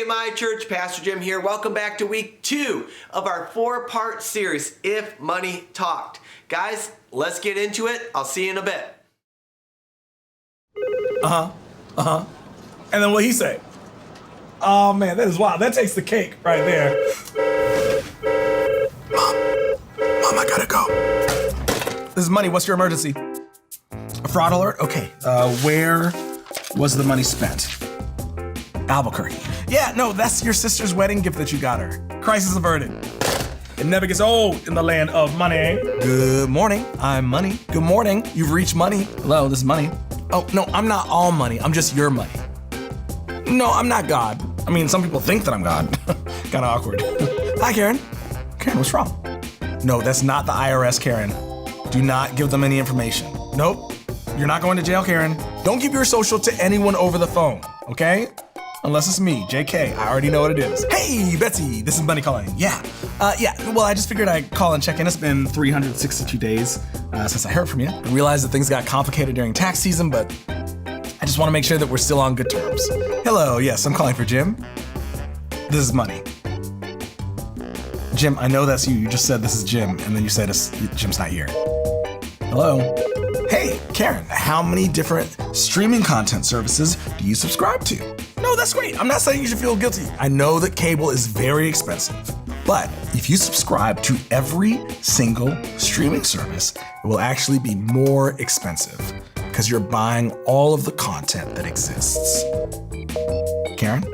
My Church, Pastor Jim here. Welcome back to week 2 of our 4-part series, If Money Talked. Guys, let's get into it. I'll see you in a bit. And then what he say? Oh man, that is wild. That takes the cake right there. Mom, I gotta go. This is Money. What's your emergency? A fraud alert? Okay. Where was the money spent? Albuquerque. Yeah, no, that's your sister's wedding gift that you got her. Crisis averted. It never gets old in the land of money. Good morning. I'm Money. Good morning. You've reached Money. Hello, this is Money. Oh, no, I'm not all money. I'm just your money. No, I'm not God. I mean, some people think that I'm God. Kind of awkward. Hi, Karen. Karen, what's wrong? No, that's not the IRS, Karen. Do not give them any information. Nope. You're not going to jail, Karen. Don't give your social to anyone over the phone, okay? Unless it's me, JK. I already know what it is. Hey, Betsy, this is Money calling. Yeah. Well, I just figured I'd call and check in. It's been 362 days since I heard from you. I realized that things got complicated during tax season, but I just want to make sure that we're still on good terms. Hello, yes, I'm calling for Jim. This is Money. Jim, I know that's you. You just said this is Jim, and then you said Jim's not here. Hello? Hey, Karen, how many different streaming content services do you subscribe to? No, that's great. I'm not saying you should feel guilty. I know that cable is very expensive, but if you subscribe to every single streaming service, it will actually be more expensive because you're buying all of the content that exists. Karen?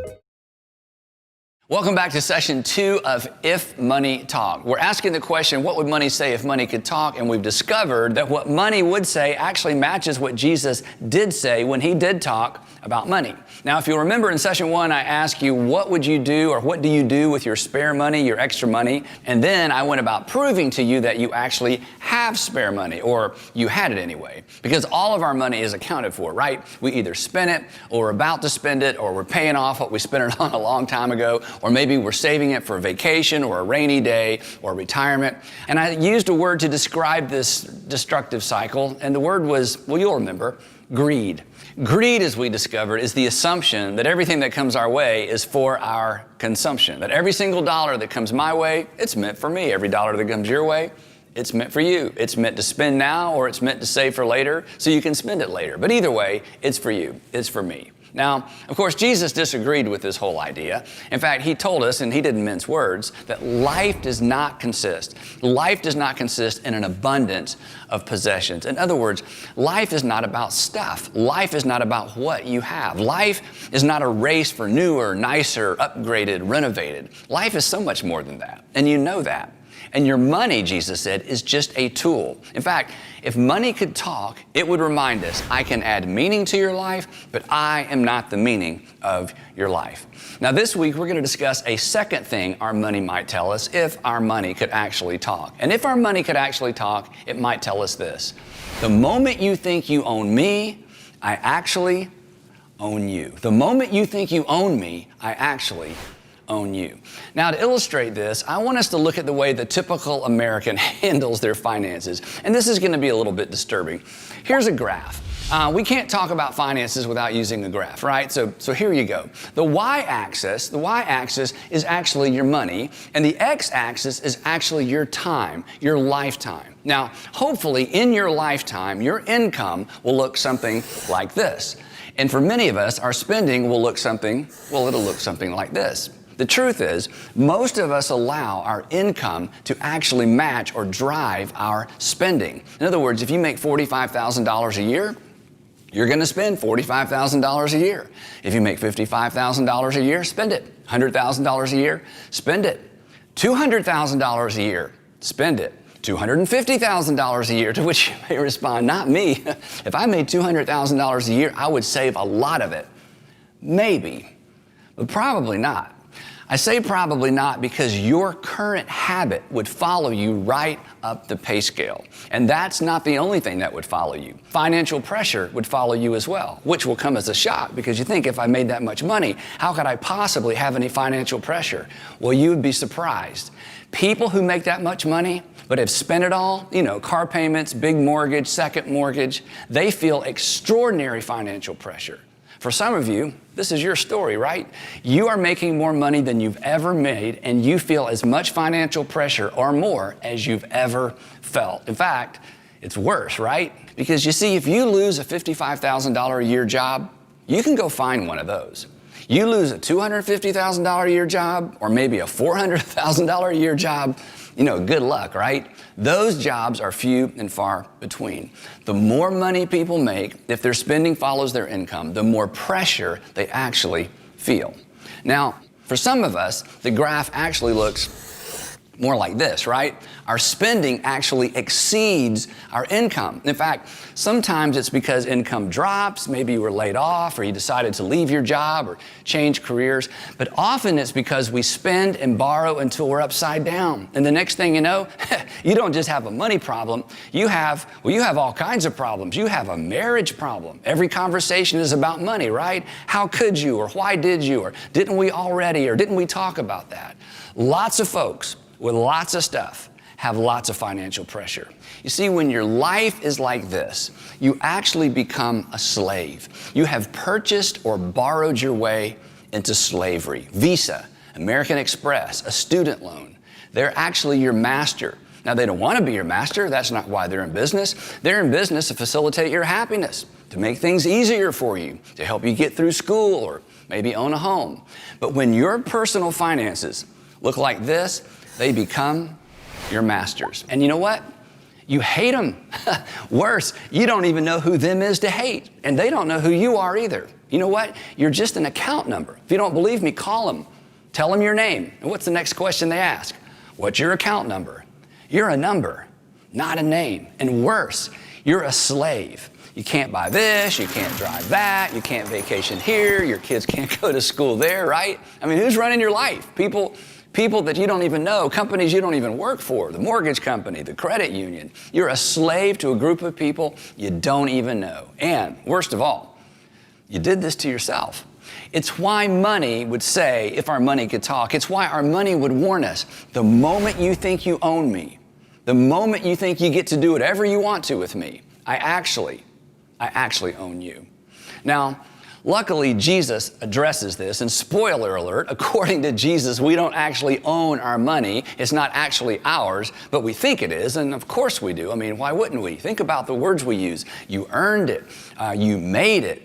Welcome back to session 2 of If Money Talk. We're asking the question, what would money say if money could talk? And we've discovered that what money would say actually matches what Jesus did say when he did talk about money. Now, if you'll remember in session 1, I asked you, what would you do or what do you do with your spare money, your extra money? And then I went about proving to you that you actually have spare money, or you had it anyway, because all of our money is accounted for, right? We either spend it or we're about to spend it, or we're paying off what we spent it on a long time ago, or maybe we're saving it for a vacation or a rainy day or retirement. And I used a word to describe this destructive cycle, and the word was, well, you'll remember, greed. Greed, as we discovered, is the assumption that everything that comes our way is for our consumption, that every single dollar that comes my way, it's meant for me. Every dollar that comes your way, it's meant for you. It's meant to spend now, or it's meant to save for later so you can spend it later. But either way, it's for you. It's for me. Now, of course, Jesus disagreed with this whole idea. In fact, he told us, and he didn't mince words, that life does not consist in an abundance of possessions. In other words, life is not about stuff. Life is not about what you have. Life is not a race for newer, nicer, upgraded, renovated. Life is so much more than that, and you know that. And your money, Jesus said, is just a tool. In fact, if money could talk, it would remind us, I can add meaning to your life, but I am not the meaning of your life. Now, this week, we're going to discuss a second thing our money might tell us if our money could actually talk. And if our money could actually talk, it might tell us this. The moment you think you own me, I actually own you. The moment you think you own me, I actually own you. Now, to illustrate this, I want us to look at the way the typical American handles their finances. And this is going to be a little bit disturbing. Here's a graph. We can't talk about finances without using a graph, right? So here you go. The y-axis is actually your money, and the x-axis is actually your time, your lifetime. Now, hopefully in your lifetime, your income will look something like this. And for many of us, our spending will look something, well, it'll look something like this. The truth is, most of us allow our income to actually match or drive our spending. In other words, if you make $45,000 a year, you're going to spend $45,000 a year. If you make $55,000 a year, spend it. $100,000 a year, spend it. $200,000 a year, spend it. $250,000 a year, to which you may respond, not me. If I made $200,000 a year, I would save a lot of it. Maybe, but probably not. I say probably not because your current habit would follow you right up the pay scale. And that's not the only thing that would follow you. Financial pressure would follow you as well, which will come as a shock because you think, if I made that much money, how could I possibly have any financial pressure? Well, you would be surprised. People who make that much money but have spent it all, car payments, big mortgage, second mortgage, they feel extraordinary financial pressure. for some of you, this is your story, right? You are making more money than you've ever made, and you feel as much financial pressure or more as you've ever felt. In fact, it's worse, right? Because you see, if you lose a $55,000 a year job, you can go find one of those. You lose a $250,000 a year job, or maybe a $400,000 a year job, good luck, right? Those jobs are few and far between. The more money people make, if their spending follows their income, the more pressure they actually feel. Now, for some of us, the graph actually looks more like this, right? Our spending actually exceeds our income. In fact, sometimes it's because income drops, maybe you were laid off or you decided to leave your job or change careers, but often it's because we spend and borrow until we're upside down. And the next thing you know, you don't just have a money problem, you have all kinds of problems. You have a marriage problem. Every conversation is about money, right? How could you, or why did you, or didn't we already, or didn't we talk about that? Lots of folks with lots of stuff have lots of financial pressure. You see, when your life is like this, you actually become a slave. You have purchased or borrowed your way into slavery. Visa, American Express, a student loan, they're actually your master. Now, they don't want to be your master. That's not why they're in business. They're in business to facilitate your happiness, to make things easier for you, to help you get through school or maybe own a home. But when your personal finances look like this, they become your masters. And you know what? You hate them. Worse, you don't even know who them is to hate. And they don't know who you are either. You know what? You're just an account number. If you don't believe me, call them. Tell them your name. And what's the next question they ask? What's your account number? You're a number, not a name. And worse, you're a slave. You can't buy this, you can't drive that, you can't vacation here, your kids can't go to school there, right? I mean, who's running your life? People that you don't even know, companies you don't even work for, the mortgage company, the credit union. You're a slave to a group of people you don't even know. And worst of all, you did this to yourself. It's why money would say, if our money could talk, it's why our money would warn us, the moment you think you own me, the moment you think you get to do whatever you want to with me, I actually own you. Now, luckily, Jesus addresses this, and spoiler alert, according to Jesus, we don't actually own our money. It's not actually ours, but we think it is, and of course we do. I mean, why wouldn't we? Think about the words we use. You earned it. You made it.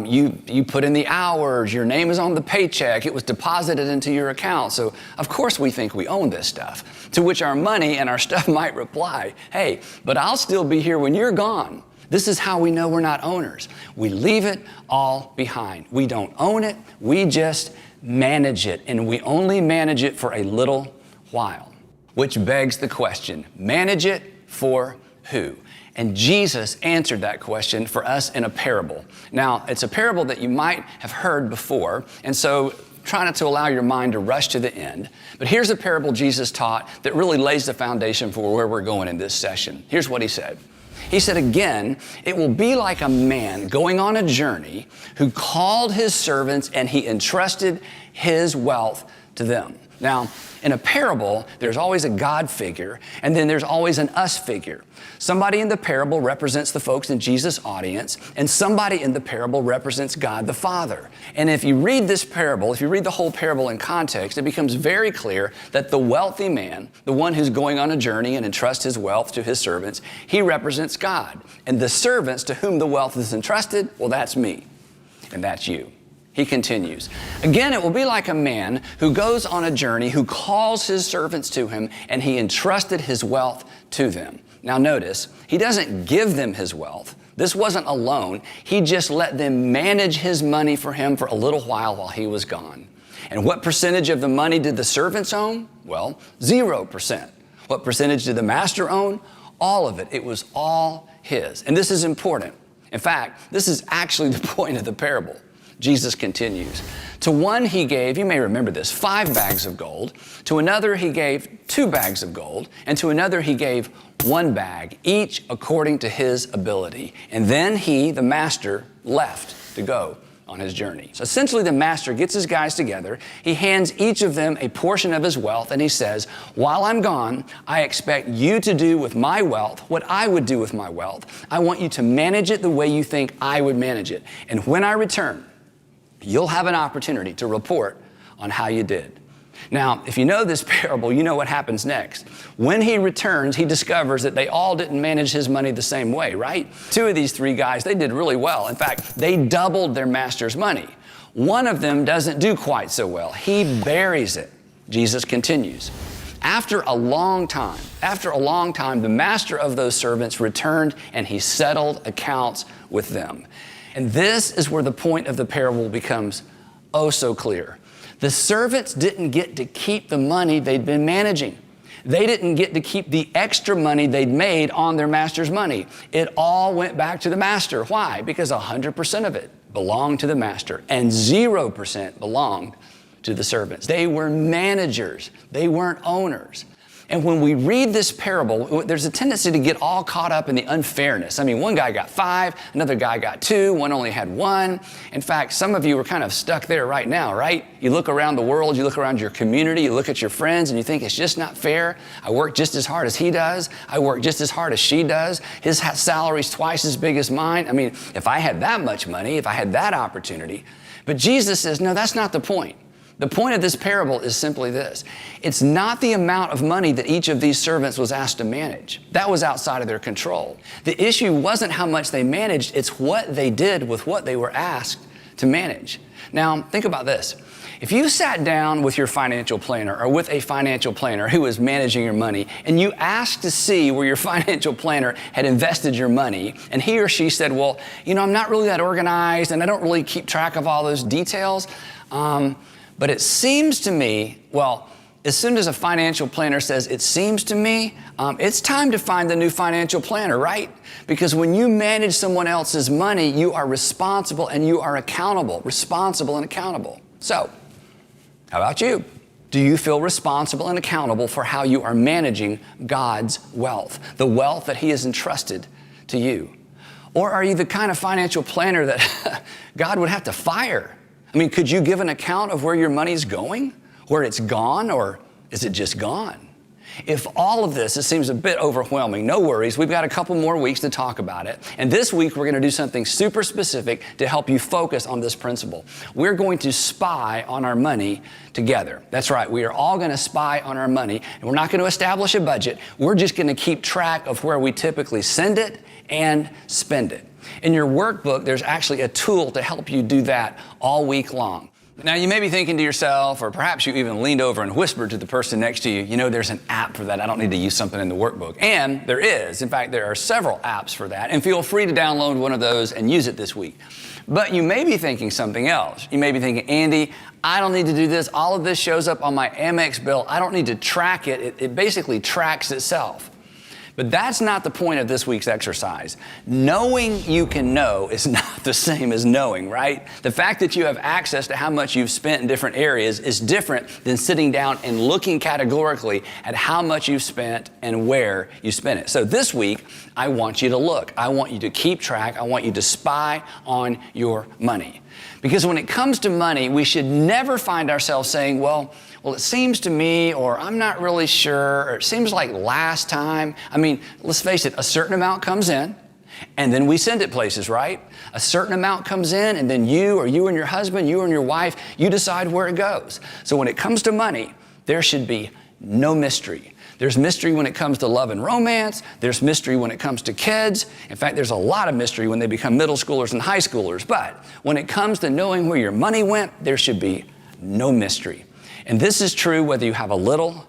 You put in the hours. Your name is on the paycheck. It was deposited into your account. So, of course, we think we own this stuff, to which our money and our stuff might reply, hey, but I'll still be here when you're gone. This is how we know we're not owners. We leave it all behind. We don't own it. We just manage it, and we only manage it for a little while, which begs the question, manage it for who? And Jesus answered that question for us in a parable. Now, it's a parable that you might have heard before, and so try not to allow your mind to rush to the end. But here's a parable Jesus taught that really lays the foundation for where we're going in this session. Here's what he said. He said, again, it will be like a man going on a journey who called his servants and he entrusted his wealth to them. Now, in a parable, there's always a God figure, and then there's always an us figure. Somebody in the parable represents the folks in Jesus' audience, and somebody in the parable represents God the Father. And if you read this parable, if you read the whole parable in context, it becomes very clear that the wealthy man, the one who's going on a journey and entrusts his wealth to his servants, he represents God. And the servants to whom the wealth is entrusted, well, that's me, and that's you. He continues, again, it will be like a man who goes on a journey, who calls his servants to him, and he entrusted his wealth to them. Now notice, he doesn't give them his wealth. This wasn't a loan. He just let them manage his money for him for a little while he was gone. And what percentage of the money did the servants own? Well, 0%. What percentage did the master own? All of it. It was all his. And this is important. In fact, this is actually the point of the parable. Jesus continues. To one he gave, you may remember this, 5 bags of gold. To another he gave 2 bags of gold. And to another he gave 1 bag, each according to his ability. And then he, the master, left to go on his journey. So essentially the master gets his guys together. He hands each of them a portion of his wealth, and he says, while I'm gone, I expect you to do with my wealth what I would do with my wealth. I want you to manage it the way you think I would manage it. And when I return, you'll have an opportunity to report on how you did. Now, if you know this parable, you know what happens next. When he returns, he discovers that they all didn't manage his money the same way, right? 2 of these 3 guys, they did really well. In fact, they doubled their master's money. One of them doesn't do quite so well. He buries it. Jesus continues. After a long time, the master of those servants returned and he settled accounts with them. And this is where the point of the parable becomes oh so clear. The servants didn't get to keep the money they'd been managing. They didn't get to keep the extra money they'd made on their master's money. It all went back to the master. Why? Because 100% of it belonged to the master and 0% belonged to the servants. They were managers. They weren't owners. And when we read this parable, there's a tendency to get all caught up in the unfairness. I mean, one guy got 5, another guy got 2, one only had 1. In fact, some of you are kind of stuck there right now, right? You look around the world, you look around your community, you look at your friends, and you think it's just not fair. I work just as hard as he does. I work just as hard as she does. His salary's twice as big as mine. I mean, if I had that much money, if I had that opportunity. But Jesus says, no, that's not the point. The point of this parable is simply this. It's not the amount of money that each of these servants was asked to manage. That was outside of their control. The issue wasn't how much they managed, it's what they did with what they were asked to manage. Now, think about this. If you sat down with your financial planner or with a financial planner who was managing your money and you asked to see where your financial planner had invested your money and he or she said, well, you know, I'm not really that organized and I don't really keep track of all those details, but it seems to me, well, as soon as a financial planner says, it seems to me, it's time to find the new financial planner, right? Because when you manage someone else's money, you are responsible and you are accountable, responsible and accountable. So, how about you? Do you feel responsible and accountable for how you are managing God's wealth, the wealth that He has entrusted to you? Or are you the kind of financial planner that God would have to fire? I mean, could you give an account of where your money's going, where it's gone, or is it just gone? If all of this, it seems a bit overwhelming, no worries. We've got a couple more weeks to talk about it. And this week, we're going to do something super specific to help you focus on this principle. We're going to spy on our money together. That's right. We are all going to spy on our money, and we're not going to establish a budget. We're just going to keep track of where we typically send it and spend it. In your workbook, there's actually a tool to help you do that all week long. Now, you may be thinking to yourself, or perhaps you even leaned over and whispered to the person next to you, you know, there's an app for that. I don't need to use something in the workbook. And there is. In fact, there are several apps for that. And feel free to download one of those and use it this week. But you may be thinking something else. You may be thinking, Andy, I don't need to do this. All of this shows up on my Amex bill. I don't need to track it. It basically tracks itself. But that's not the point of this week's exercise. Knowing you can know is not the same as knowing, right? The fact that you have access to how much you've spent in different areas is different than sitting down and looking categorically at how much you've spent and where you spent it. So this week, I want you to look. I want you to keep track. I want you to spy on your money. Because when it comes to money, we should never find ourselves saying, well, it seems to me, or I'm not really sure, or it seems like last time. I mean, let's face it, a certain amount comes in, and then we send it places, right? A certain amount comes in, and then you and your husband, you and your wife, you decide where it goes. So when it comes to money, there should be no mystery. There's mystery when it comes to love and romance. There's mystery when it comes to kids. In fact, there's a lot of mystery when they become middle schoolers and high schoolers. But when it comes to knowing where your money went, there should be no mystery. And this is true whether you have a little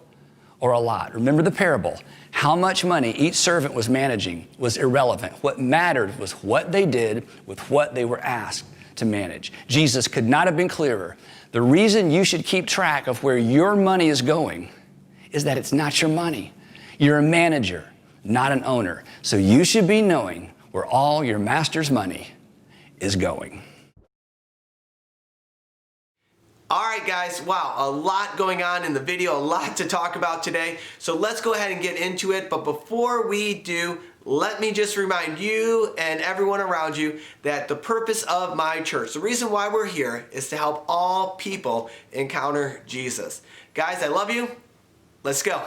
or a lot. Remember the parable. How much money each servant was managing was irrelevant. What mattered was what they did with what they were asked to manage. Jesus could not have been clearer. The reason you should keep track of where your money is going is that it's not your money. You're a manager, not an owner. So you should be knowing where all your master's money is going. All right, guys, wow, a lot going on in the video, a lot to talk about today. So let's go ahead and get into it. But before we do, let me just remind you and everyone around you that the purpose of my church, the reason why we're here, is to help all people encounter Jesus. Guys, I love you. Let's go.